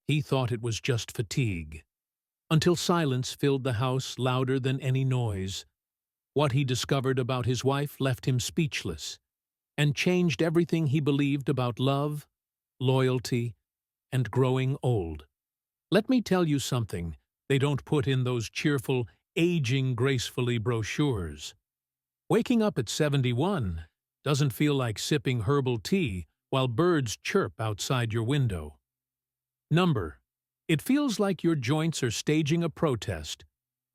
He thought it was just fatigue, until silence filled the house louder than any noise. What he discovered about his wife left him speechless and changed everything he believed about love, loyalty, and growing old. Let me tell you something they don't put in those cheerful, aging gracefully brochures. Waking up at 71 doesn't feel like sipping herbal tea while birds chirp outside your window. Number, it feels like your joints are staging a protest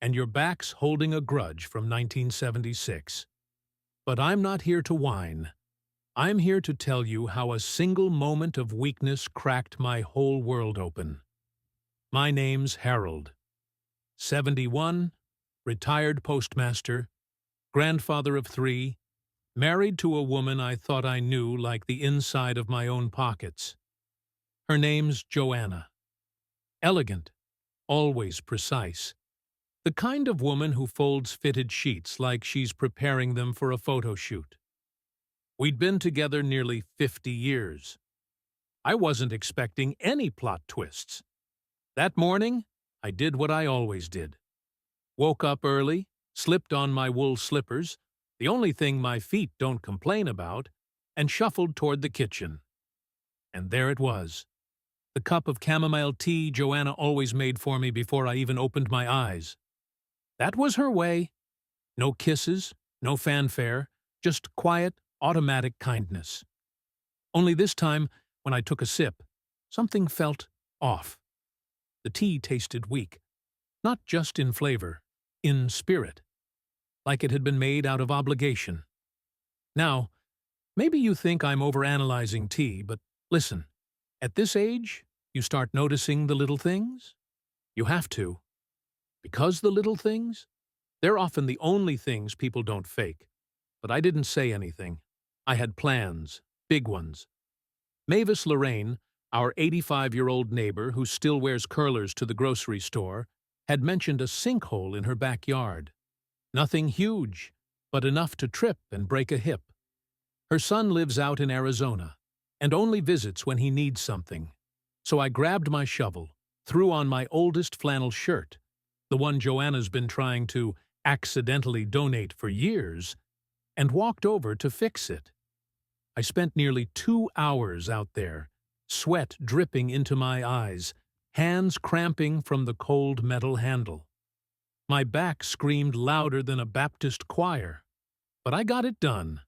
and your back's holding a grudge from 1976. But I'm not here to whine. I'm here to tell you how a single moment of weakness cracked my whole world open. My name's Harold. 71, retired postmaster, grandfather of 3, married to a woman I thought I knew like the inside of my own pockets. Her name's Joanna. Elegant, always precise. The kind of woman who folds fitted sheets like she's preparing them for a photo shoot. We'd been together nearly 50 years. I wasn't expecting any plot twists. That morning, I did what I always did. Woke up early, slipped on my wool slippers, the only thing my feet don't complain about, and shuffled toward the kitchen. And there it was. The cup of chamomile tea Joanna always made for me before I even opened my eyes. That was her way. No kisses, no fanfare, just quiet, automatic kindness. Only this time, when I took a sip, something felt off. The tea tasted weak, not just in flavor, in spirit, like it had been made out of obligation. Now, maybe you think I'm overanalyzing tea, but listen, at this age, you start noticing the little things. You have to. Because the little things, they're often the only things people don't fake. But I didn't say anything. I had plans, big ones. Mavis Lorraine, our 85-year-old neighbor who still wears curlers to the grocery store, had mentioned a sinkhole in her backyard. Nothing huge, but enough to trip and break a hip. Her son lives out in Arizona and only visits when he needs something. So I grabbed my shovel, threw on my oldest flannel shirt, the one Joanna's been trying to accidentally donate for years, and walked over to fix it. I spent nearly 2 hours out there, sweat dripping into my eyes, hands cramping from the cold metal handle. My back screamed louder than a Baptist choir, but I got it done.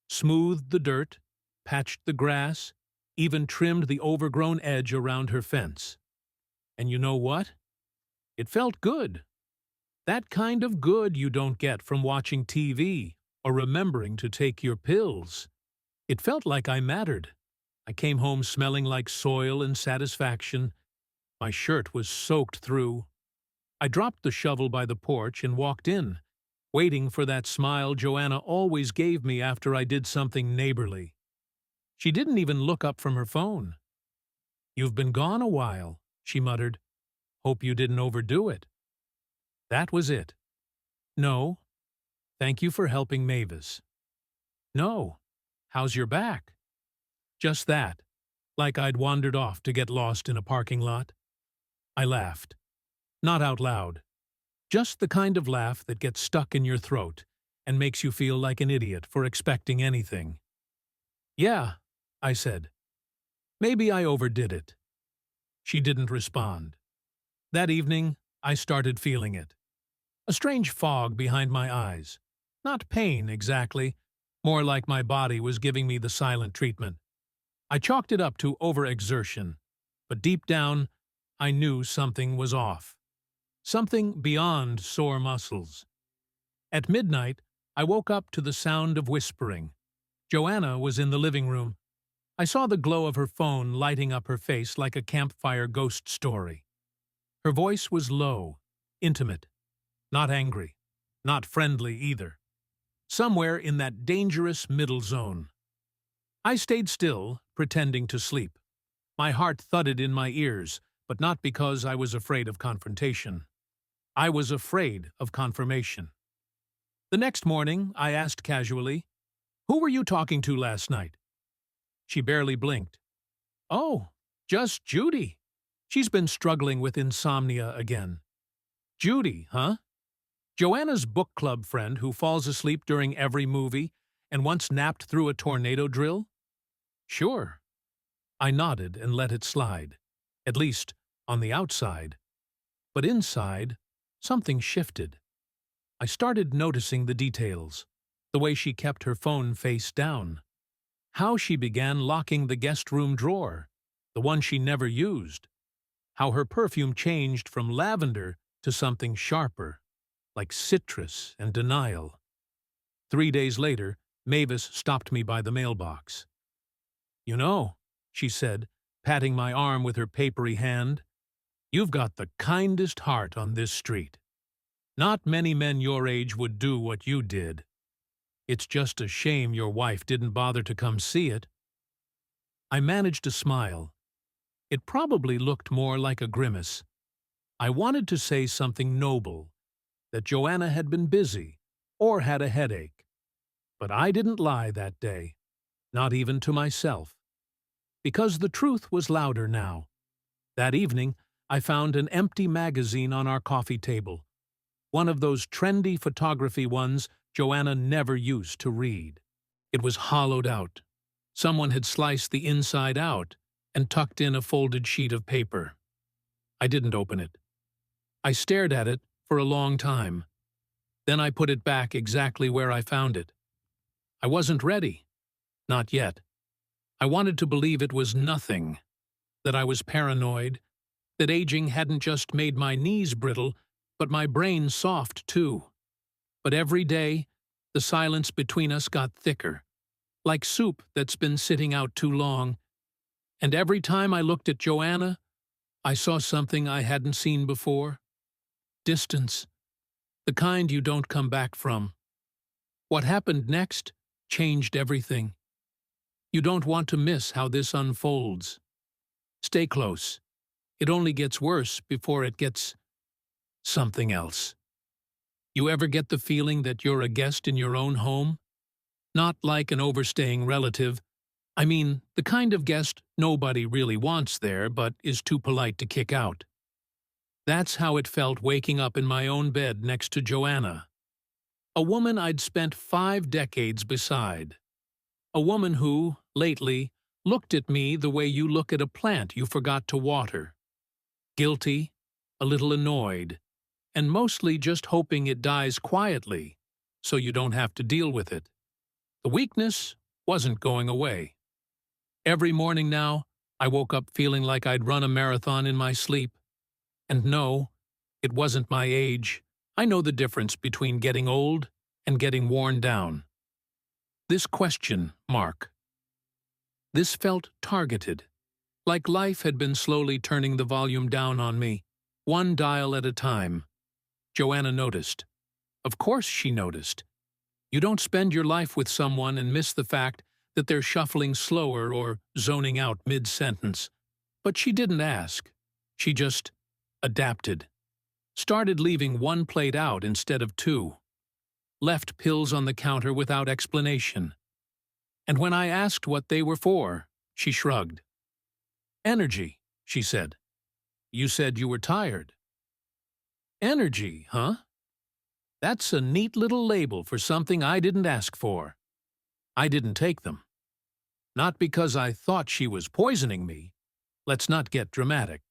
Smoothed the dirt, patched the grass, even trimmed the overgrown edge around her fence. And you know what? It felt good. That kind of good you don't get from watching TV or remembering to take your pills. It felt like I mattered. I came home smelling like soil and satisfaction. My shirt was soaked through. I dropped the shovel by the porch and walked in, waiting for that smile Joanna always gave me after I did something neighborly. She didn't even look up from her phone. "You've been gone a while," she muttered. "Hope you didn't overdo it." That was it. "No. Thank you for helping Mavis." "No. How's your back?" Just that, like I'd wandered off to get lost in a parking lot. I laughed. Not out loud. Just the kind of laugh that gets stuck in your throat and makes you feel like an idiot for expecting anything. "Yeah," I said. "Maybe I overdid it." She didn't respond. That evening, I started feeling it. A strange fog behind my eyes. Not pain, exactly. More like my body was giving me the silent treatment. I chalked it up to overexertion. But deep down, I knew something was off. Something beyond sore muscles. At midnight, I woke up to the sound of whispering. Joanna was in the living room. I saw the glow of her phone lighting up her face like a campfire ghost story. Her voice was low, intimate, not angry, not friendly either. Somewhere in that dangerous middle zone. I stayed still, pretending to sleep. My heart thudded in my ears, but not because I was afraid of confrontation. I was afraid of confirmation. The next morning, I asked casually, "Who were you talking to last night?" She barely blinked. "Oh, just Judy." She's been struggling with insomnia again. Judy, huh? Joanna's book club friend who falls asleep during every movie and once napped through a tornado drill? Sure. I nodded and let it slide. At least, on the outside. But inside, something shifted. I started noticing the details. The way she kept her phone face down. How she began locking the guest room drawer, the one she never used. How her perfume changed from lavender to something sharper, like citrus and denial. 3 days later, Mavis stopped me by the mailbox. "You know," she said, patting my arm with her papery hand, "you've got the kindest heart on this street. Not many men your age would do what you did. It's just a shame your wife didn't bother to come see it." I managed a smile. It probably looked more like a grimace. I wanted to say something noble, that Joanna had been busy or had a headache. But I didn't lie that day, not even to myself. Because the truth was louder now. That evening, I found an empty magazine on our coffee table. One of those trendy photography ones Joanna never used to read. It was hollowed out. Someone had sliced the inside out and tucked in a folded sheet of paper. I didn't open it. I stared at it for a long time. Then I put it back exactly where I found it. I wasn't ready. Not yet. I wanted to believe it was nothing, that I was paranoid, that aging hadn't just made my knees brittle, but my brain soft too. But every day, the silence between us got thicker, like soup that's been sitting out too long. And every time I looked at Joanna, I saw something I hadn't seen before. Distance. The kind you don't come back from. What happened next changed everything. You don't want to miss how this unfolds. Stay close. It only gets worse before it gets something else. You ever get the feeling that you're a guest in your own home? Not like an overstaying relative. I mean, the kind of guest nobody really wants there but is too polite to kick out. That's how it felt waking up in my own bed next to Joanna. A woman I'd spent 5 decades beside. A woman who, lately, looked at me the way you look at a plant you forgot to water. Guilty, a little annoyed, and mostly just hoping it dies quietly, so you don't have to deal with it. The weakness wasn't going away. Every morning now, I woke up feeling like I'd run a marathon in my sleep. And no, it wasn't my age. I know the difference between getting old and getting worn down. This question mark. This felt targeted, like life had been slowly turning the volume down on me, one dial at a time. Joanna noticed. Of course she noticed. You don't spend your life with someone and miss the fact that they're shuffling slower or zoning out mid-sentence. But she didn't ask. She just adapted. Started leaving one plate out instead of 2. Left pills on the counter without explanation. And when I asked what they were for, she shrugged. "Energy," she said. "You said you were tired." Energy, huh? That's a neat little label for something I didn't ask for. I didn't take them. Not because I thought she was poisoning me. Let's not get dramatic.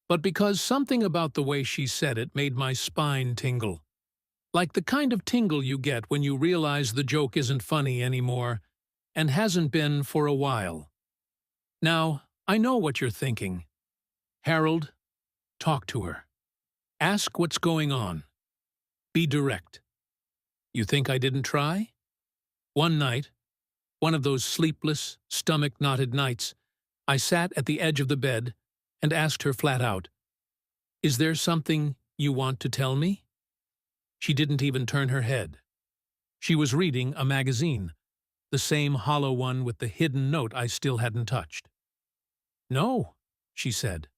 But because something about the way she said it made my spine tingle. Like the kind of tingle you get when you realize the joke isn't funny anymore, and hasn't been for a while. Now, I know what you're thinking. Harold, talk to her. Ask what's going on. Be direct. You think I didn't try? One night, one of those sleepless, stomach-knotted nights, I sat at the edge of the bed and asked her flat out, "Is there something you want to tell me?" She didn't even turn her head. She was reading a magazine, the same hollow one with the hidden note I still hadn't touched. "No," she said.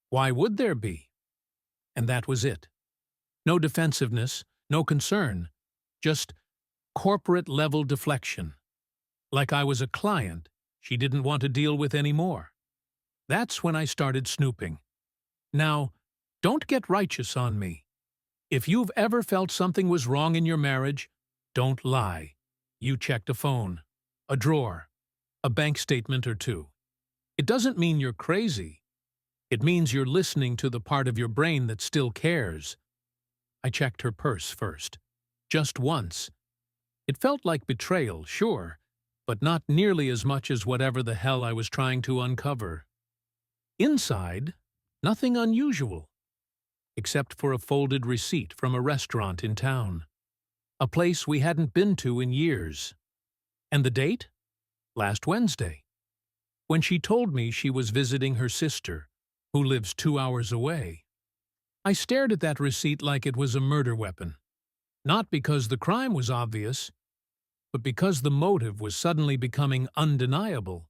"Why would there be?" And that was it. No defensiveness, no concern, just corporate-level deflection. Like I was a client she didn't want to deal with anymore. That's when I started snooping. Now, don't get righteous on me. If you've ever felt something was wrong in your marriage, don't lie. You checked a phone, a drawer, a bank statement or two. It doesn't mean you're crazy. It means you're listening to the part of your brain that still cares. I checked her purse first. Just once. It felt like betrayal, sure, but not nearly as much as whatever the hell I was trying to uncover. Inside, nothing unusual, except for a folded receipt from a restaurant in town, a place we hadn't been to in years. And the date? Last Wednesday, when she told me she was visiting her sister, who lives 2 hours away. I stared at that receipt like it was a murder weapon, not because the crime was obvious, but because the motive was suddenly becoming undeniable.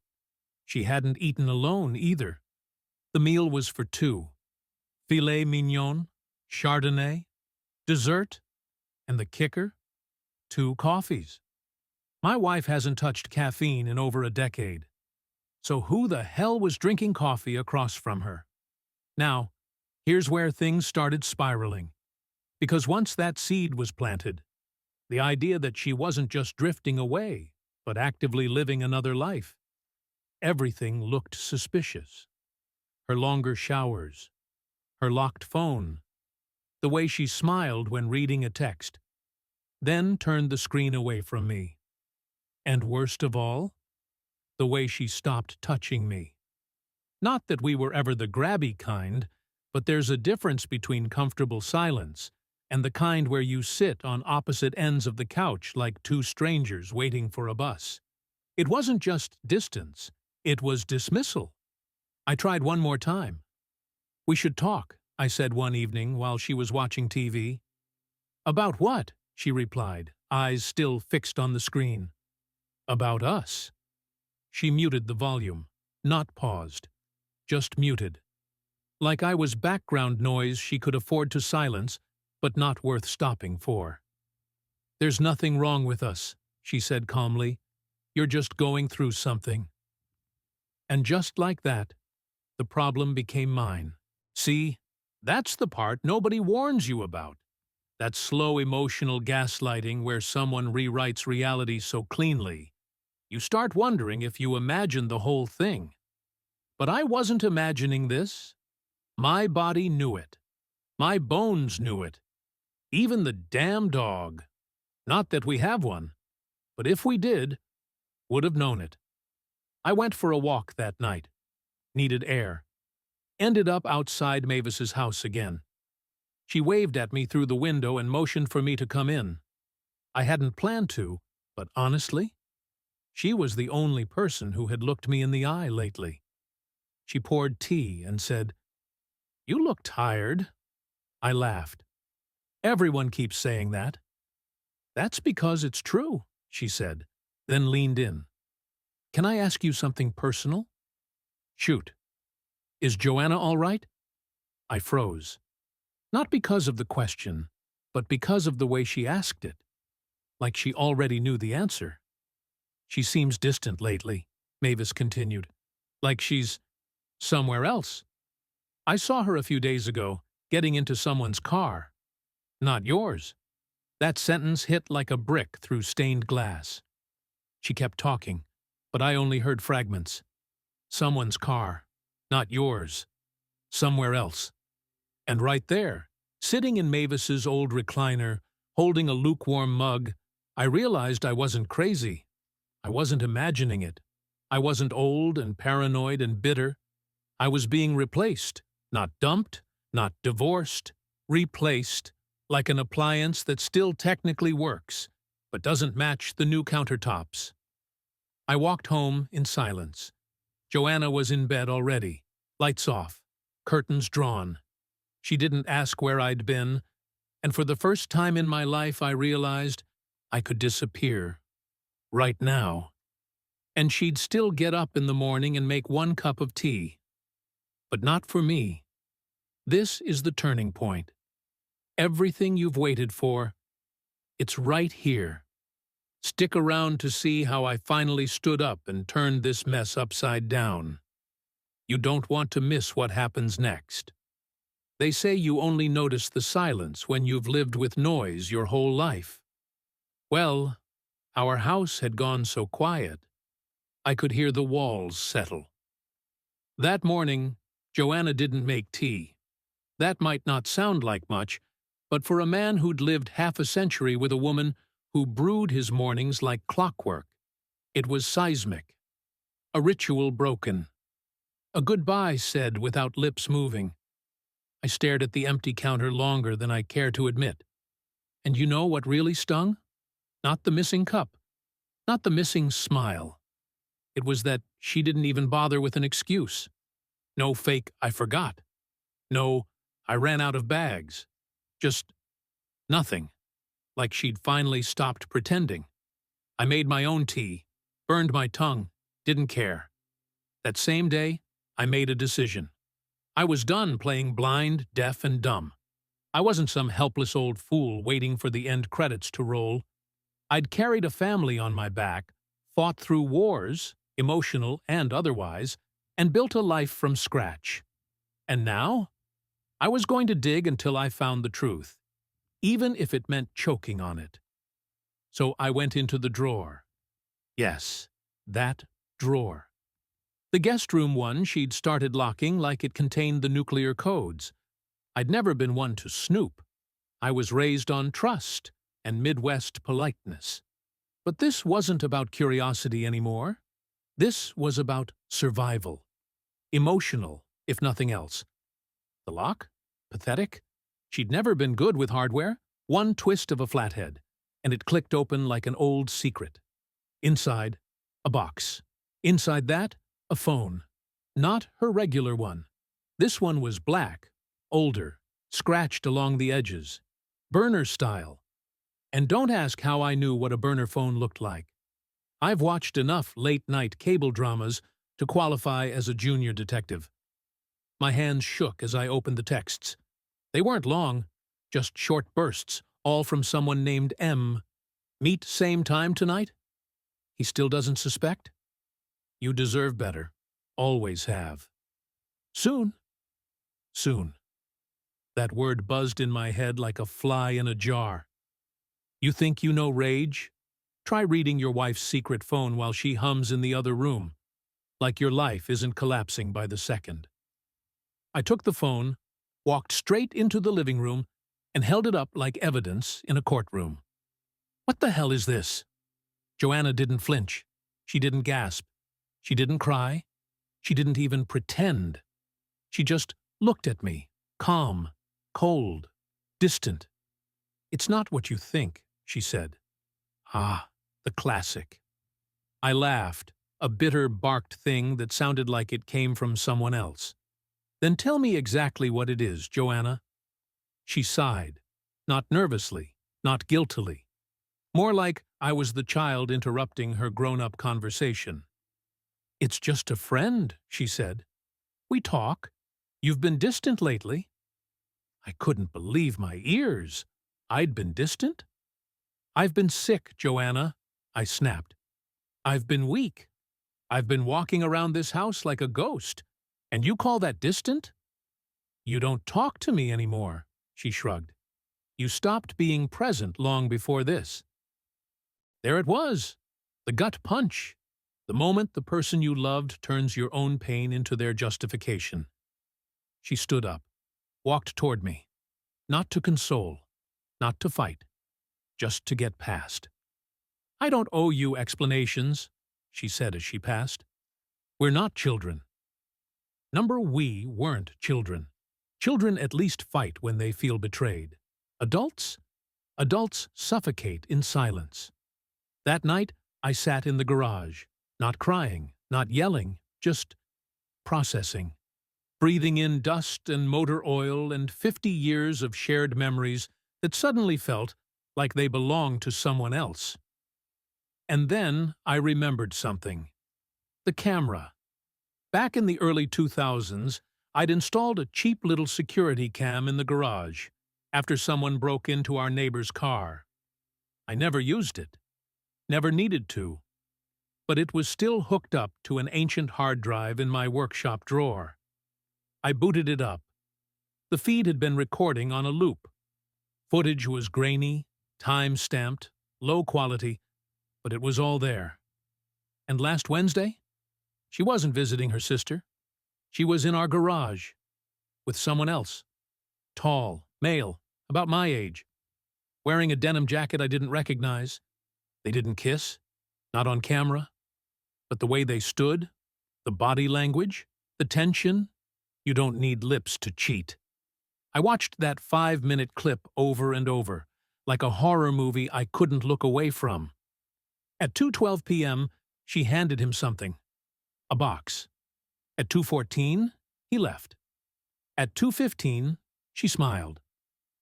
She hadn't eaten alone either. The meal was for two: filet mignon, chardonnay, dessert, and the kicker, 2 coffees. My wife hasn't touched caffeine in over a decade. So who the hell was drinking coffee across from her? Now, here's where things started spiraling. Because once that seed was planted, the idea that she wasn't just drifting away, but actively living another life, everything looked suspicious. Her longer showers, her locked phone, the way she smiled when reading a text, then turned the screen away from me. And worst of all, the way she stopped touching me. Not that we were ever the grabby kind, but there's a difference between comfortable silence and the kind where you sit on opposite ends of the couch like two strangers waiting for a bus. It wasn't just distance, it was dismissal. I tried one more time. "We should talk," I said one evening while she was watching TV. "About what?" she replied, eyes still fixed on the screen. "About us." She muted the volume, not paused, just muted. Like I was background noise she could afford to silence, but not worth stopping for. "There's nothing wrong with us," she said calmly. "You're just going through something." And just like that, the problem became mine. See, that's the part nobody warns you about. That slow emotional gaslighting where someone rewrites reality so cleanly. You start wondering if you imagined the whole thing. But I wasn't imagining this. My body knew it. My bones knew it. Even the damn dog. Not that we have one, but if we did, would have known it. I went for a walk that night. Needed air. Ended up outside Mavis's house again. She waved at me through the window and motioned for me to come in. I hadn't planned to, but honestly, she was the only person who had looked me in the eye lately. She poured tea and said, "You look tired." I laughed. "Everyone keeps saying that." "That's because it's true," she said, then leaned in. "Can I ask you something personal?" "Shoot." "Is Joanna all right?" I froze. Not because of the question, but because of the way she asked it. Like she already knew the answer. "She seems distant lately," Mavis continued. "Like she's somewhere else. I saw her a few days ago, getting into someone's car. Not yours." That sentence hit like a brick through stained glass. She kept talking, but I only heard fragments. Someone's car. Not yours. Somewhere else. And right there, sitting in Mavis's old recliner, holding a lukewarm mug, I realized I wasn't crazy. I wasn't imagining it. I wasn't old and paranoid and bitter. I was being replaced, not dumped, not divorced, replaced, like an appliance that still technically works, but doesn't match the new countertops. I walked home in silence. Joanna was in bed already, lights off, curtains drawn. She didn't ask where I'd been, and for the first time in my life I realized I could disappear. Right now. And she'd still get up in the morning and make 1 cup of tea. But not for me. This is the turning point. Everything you've waited for, it's right here. Stick around to see how I finally stood up and turned this mess upside down. You don't want to miss what happens next. They say you only notice the silence when you've lived with noise your whole life. Well, our house had gone so quiet, I could hear the walls settle. That morning, Joanna didn't make tea. That might not sound like much, but for a man who'd lived half a century with a woman who brewed his mornings like clockwork, it was seismic. A ritual broken. A goodbye said without lips moving. I stared at the empty counter longer than I care to admit. And you know what really stung? Not the missing cup. Not the missing smile. It was that she didn't even bother with an excuse. No fake "I forgot." No "I ran out of bags." Just nothing. Like she'd finally stopped pretending. I made my own tea, burned my tongue, didn't care. That same day, I made a decision. I was done playing blind, deaf, and dumb. I wasn't some helpless old fool waiting for the end credits to roll. I'd carried a family on my back, fought through wars, emotional and otherwise, and built a life from scratch. And now? I was going to dig until I found the truth, even if it meant choking on it. So I went into the drawer. Yes, that drawer. The guest room one she'd started locking like it contained the nuclear codes. I'd never been one to snoop. I was raised on trust and Midwest politeness. But this wasn't about curiosity anymore. This was about survival. Emotional, if nothing else. The lock? Pathetic. She'd never been good with hardware. One twist of a flathead, and it clicked open like an old secret. Inside, a box. Inside that, a phone. Not her regular one. This one was black, older, scratched along the edges. Burner style. And don't ask how I knew what a burner phone looked like. I've watched enough late-night cable dramas to qualify as a junior detective. My hands shook as I opened the texts. They weren't long, just short bursts, all from someone named M. Meet same time tonight? He still doesn't suspect? You deserve better. Always have. Soon. Soon. That word buzzed in my head like a fly in a jar. You think you know rage? Try reading your wife's secret phone while she hums in the other room, like your life isn't collapsing by the second. I took the phone, walked straight into the living room, and held it up like evidence in a courtroom. What the hell is this? Joanna didn't flinch. She didn't gasp. She didn't cry. She didn't even pretend. She just looked at me, calm, cold, distant. It's not what you think, she said. Ah, the classic. I laughed, a bitter, barked thing that sounded like it came from someone else. Then tell me exactly what it is, Joanna. She sighed, not nervously, not guiltily. More like I was the child interrupting her grown-up conversation. It's just a friend, she said. We talk. You've been distant lately. I couldn't believe my ears. I'd been distant? I've been sick, Joanna, I snapped. I've been weak. I've been walking around this house like a ghost. And you call that distant? You don't talk to me anymore, she shrugged. You stopped being present long before this. There it was, the gut punch. The moment the person you loved turns your own pain into their justification. She stood up, walked toward me. Not to console, not to fight, just to get past. I don't owe you explanations, she said as she passed. We're not children. We weren't children. Children at least fight when they feel betrayed. Adults? Adults suffocate in silence. That night, I sat in the garage, not crying, not yelling, just processing. Breathing in dust and motor oil and 50 years of shared memories that suddenly felt like they belonged to someone else. And then I remembered something. The camera. Back in the early 2000s, I'd installed a cheap little security cam in the garage after someone broke into our neighbor's car. I never used it. Never needed to. but it was still hooked up to an ancient hard drive in my workshop drawer. I booted it up. The feed had been recording on a loop. Footage was grainy, time-stamped, low quality, but it was all there. And last Wednesday? She wasn't visiting her sister. She was in our garage, with someone else. Tall, male, about my age. Wearing a denim jacket I didn't recognize. They didn't kiss, not on camera. But the way they stood, the body language, the tension, you don't need lips to cheat. I watched that 5-minute clip over and over, like a horror movie I couldn't look away from. At 2:12 p.m., she handed him something. A box. At 2:14, he left. At 2:15, she smiled.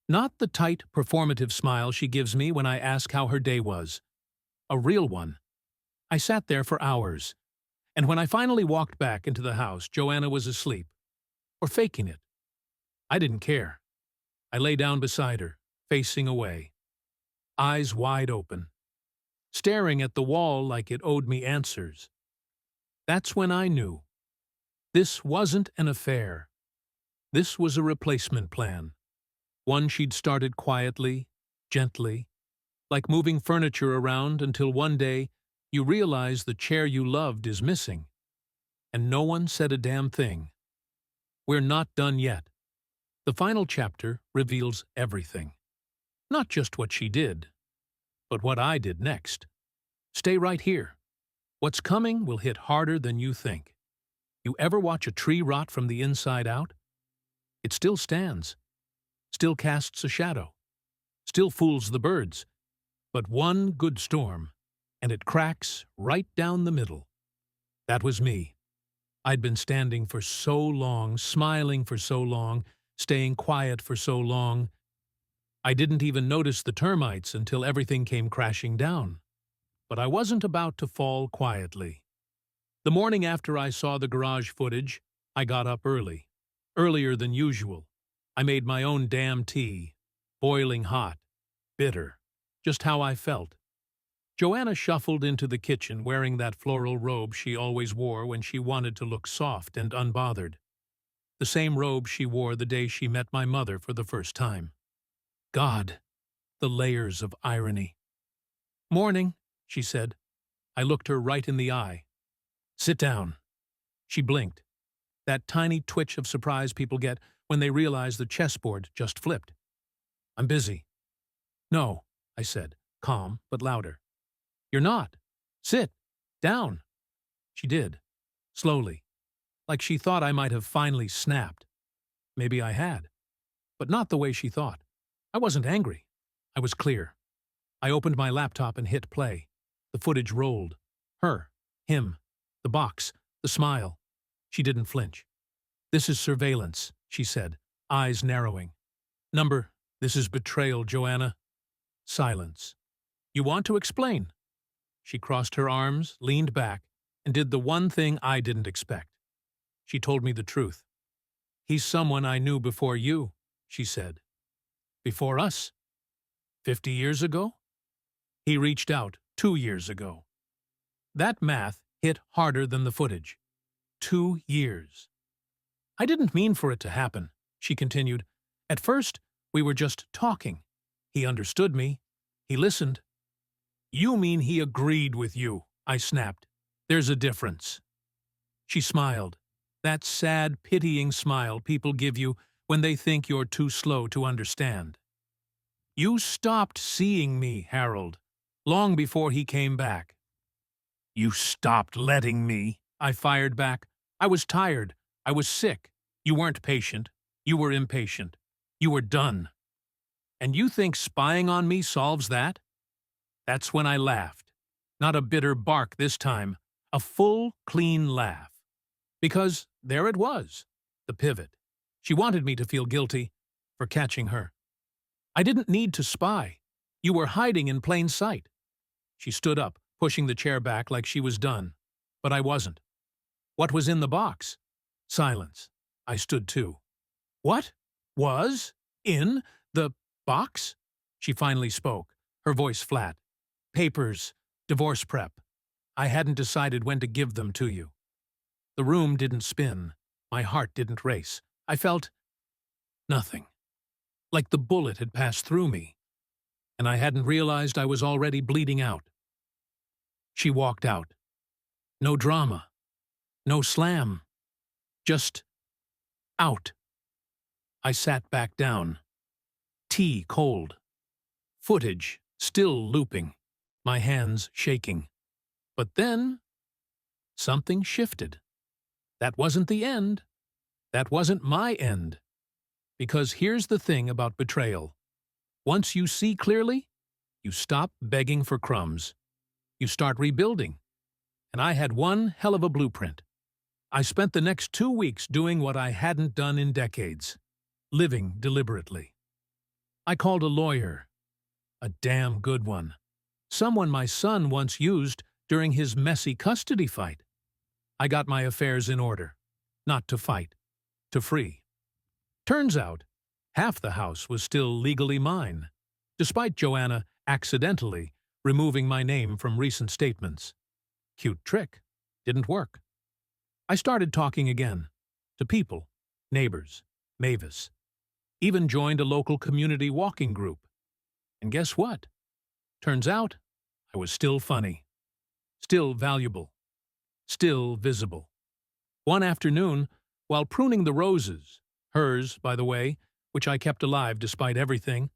Not the tight, performative smile she gives me when I ask how her day was. A real one. I sat there for hours, and when I finally walked back into the house, Joanna was asleep. Or faking it. I didn't care. I lay down beside her, facing away. Eyes wide open. Staring at the wall like it owed me answers. That's when I knew. This wasn't an affair. This was a replacement plan. One she'd started quietly, gently, like moving furniture around until one day you realize the chair you loved is missing. And no one said a damn thing. We're not done yet. The final chapter reveals everything. Not just what she did, but what I did next. Stay right here. What's coming will hit harder than you think. You ever watch a tree rot from the inside out? It still stands, still casts a shadow, still fools the birds. But one good storm, and it cracks right down the middle. That was me. I'd been standing for so long, smiling for so long, staying quiet for so long. I didn't even notice the termites until everything came crashing down. But I wasn't about to fall quietly. The morning after I saw the garage footage, I got up early. Earlier than usual. I made my own damn tea. Boiling hot. Bitter. Just how I felt. Joanna shuffled into the kitchen wearing that floral robe she always wore when she wanted to look soft and unbothered. The same robe she wore the day she met my mother for the first time. God, the layers of irony. "Morning," she said. I looked her right in the eye. "Sit down." She blinked. That tiny twitch of surprise people get when they realize the chessboard just flipped. "I'm busy." "No," I said, calm but louder. "You're not. Sit. Down." She did. Slowly. Like she thought I might have finally snapped. Maybe I had. But not the way she thought. I wasn't angry. I was clear. I opened my laptop and hit play. The footage rolled. Her. Him. The box. The smile. She didn't flinch. "This is surveillance," she said, eyes narrowing. "This is betrayal, Joanna." Silence. "You want to explain?" She crossed her arms, leaned back, and did the one thing I didn't expect. She told me the truth. "He's someone I knew before you," she said. "Before us? 50 years ago?" "He reached out 2 years ago." That math hit harder than the footage. 2 years. "I didn't mean for it to happen," she continued. "At first, we were just talking. He understood me. He listened." "You mean he agreed with you?" I snapped. "There's a difference." She smiled. That sad, pitying smile people give you when they think you're too slow to understand. "You stopped seeing me, Harold, long before he came back." "You stopped letting me," I fired back. "I was tired. I was sick. You weren't patient. You were impatient. You were done. And you think spying on me solves that?" That's when I laughed. Not a bitter bark this time. A full, clean laugh. Because there it was. The pivot. She wanted me to feel guilty for catching her. "I didn't need to spy. You were hiding in plain sight." She stood up, pushing the chair back like she was done. But I wasn't. "What was in the box?" Silence. I stood too. "What was in the box?" She finally spoke, her voice flat. "Papers, divorce prep." I hadn't decided when to give them to you. The room didn't spin. My heart didn't race. I felt nothing. Like the bullet had passed through me, and I hadn't realized I was already bleeding out. She walked out. No drama. No slam. Just out. I sat back down. Tea cold. Footage still looping. My hands shaking. But then, something shifted. That wasn't the end. That wasn't my end. Because here's the thing about betrayal. Once you see clearly, you stop begging for crumbs. You start rebuilding. And I had one hell of a blueprint. I spent the next 2 weeks doing what I hadn't done in decades. Living deliberately. I called a lawyer. A damn good one. Someone my son once used during his messy custody fight. I got my affairs in order. Not to fight. To free. Turns out, half the house was still legally mine, despite Joanna accidentally removing my name from recent statements. Cute trick. Didn't work. I started talking again. To people. Neighbors. Mavis. Even joined a local community walking group. And guess what? Turns out, I was still funny. Still valuable. Still visible. One afternoon, while pruning the roses, hers, by the way, which I kept alive despite everything,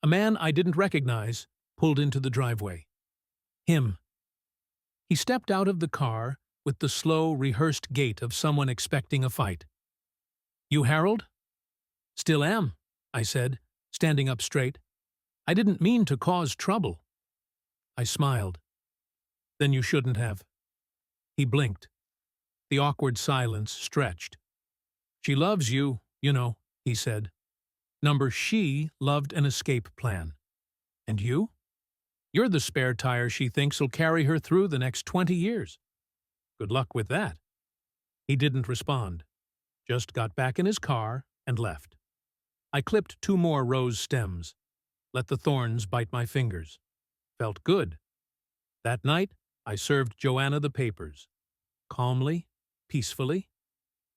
a man I didn't recognize pulled into the driveway. Him. He stepped out of the car with the slow, rehearsed gait of someone expecting a fight. "You Harold?" "Still am," I said, standing up straight. "I didn't mean to cause trouble." I smiled. "Then you shouldn't have." He blinked. The awkward silence stretched. "She loves you, you know," he said. Number she loved an escape plan. And you? You're the spare tire she thinks will carry her through the next 20 years. Good luck with that. He didn't respond. Just got back in his car and left. I clipped 2 more rose stems. Let the thorns bite my fingers. Felt good. That night, I served Joanna the papers. Calmly, peacefully,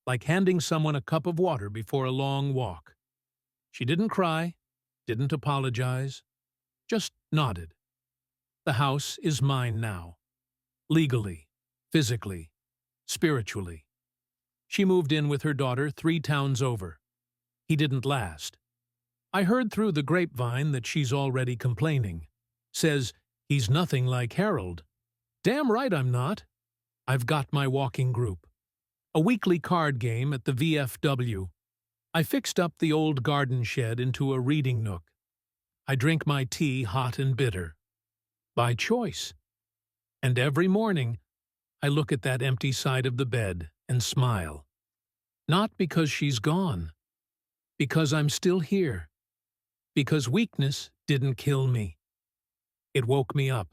like handing someone a cup of water before a long walk. She didn't cry, didn't apologize, just nodded. The house is mine now. Legally, physically, spiritually. She moved in with her daughter 3 towns over. He didn't last. I heard through the grapevine that she's already complaining. Says he's nothing like Harold. Damn right I'm not. I've got my walking group. A weekly card game at the VFW. I fixed up the old garden shed into a reading nook. I drink my tea hot and bitter. By choice. And every morning, I look at that empty side of the bed and smile. Not because she's gone. Because I'm still here. Because weakness didn't kill me. It woke me up.